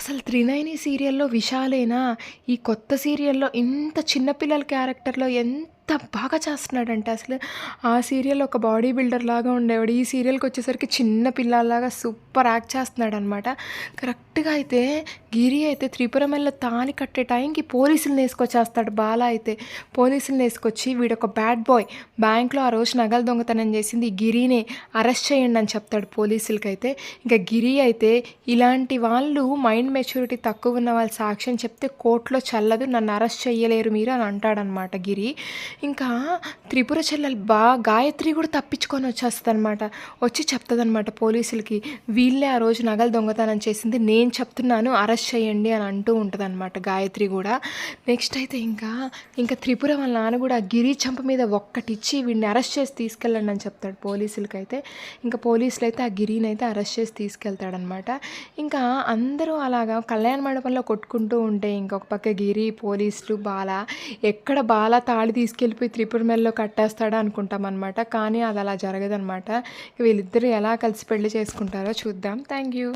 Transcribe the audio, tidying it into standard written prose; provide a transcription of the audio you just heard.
అసలు 'త్రినయని' సీరియల్‌లో విశాలేనా ఈ కొత్త సీరియల్‌లో ఇంత చిన్న పిల్లల క్యారెక్టర్‌లో ఎంత బాగా చేస్తున్నాడంటే అసలు ఆ సీరియల్‌లో ఒక బాడీ బిల్డర్ లాగా ఉండేవాడు. ఈ సీరియల్‌కొచ్చేసరికి చిన్న పిల్లాడిలాగా సూపర్ యాక్ట్ చేస్తున్నాడనమాట. కరెక్ట్‌గా అయితే గిరి అయితే త్రిపురమెల్లో తాళి కట్టే టైంకి పోలీసులనేసుకొచ్చేస్తాడు బాల అయితే. పోలీసులనేసుకొచ్చి వీడొక బ్యాడ్ బాయ్. బ్యాంక్‌లో ఆ రోజు నగలు దొంగతనం చేసింది ఈ గిరినే. అరెస్ట్ చేయండి అని చెప్తాడు పోలీసులకైతే. ఇంక గిరి అయితే ఇలాంటి వాళ్ళు మైండ్ మెచ్యూరిటీ తక్కువున్న వాళ్ళు సాక్ష్యం చెప్తే కోర్ట్‌లో చెల్లదు. నన్ను అరెస్ట్ చెయ్యలేరు మీరు అని అంటాడనమాట గిరి. ఇంకా త్రిపుర చెల్లెలు గాయత్రి కూడా తప్పించుకొని వచ్చేస్తదనమాట. వచ్చి చెప్తదనమాట పోలీసులకి. వీళ్ళే ఆ రోజు నగలు దొంగతనం చేసింది. నేను చెప్తున్నాను అరెస్ట్ చేయండి అని అంటూ ఉంటదనమాట గాయత్రి గూడా. నెక్స్ట్ అయితే ఇంకా త్రిపుర వాళ్ళ నాన్న కూడా గిరి చంప మీద ఒక్కటిచ్చి వీడిని అరెస్ట్ చేసి తీసుకెళ్ళండి అని చెప్తాడు పోలీసులకైతే. ఇంకా పోలీసులైతే ఆ గిరినైతే అరెస్ట్ చేసి తీసుకెళ్తాడనమాట. ఇంకా అందరూ అలాగా కళ్యాణ మండపంలో కొట్టుకుంటూ ఉంటే ఇంకొక పక్క గిరి, పోలీసులు, బాల ఎక్కడ బాల తాళి తీసుకెళ్ళిపోయి త్రిపుర మెడలో కట్టేస్తాడా అనుకుంటామనమాట. కానీ అది అలా జరగదనమాట. వీళ్ళిద్దరూ ఎలా కలిసి పెళ్లి చేసుకుంటారో చూద్దాం. Thank you.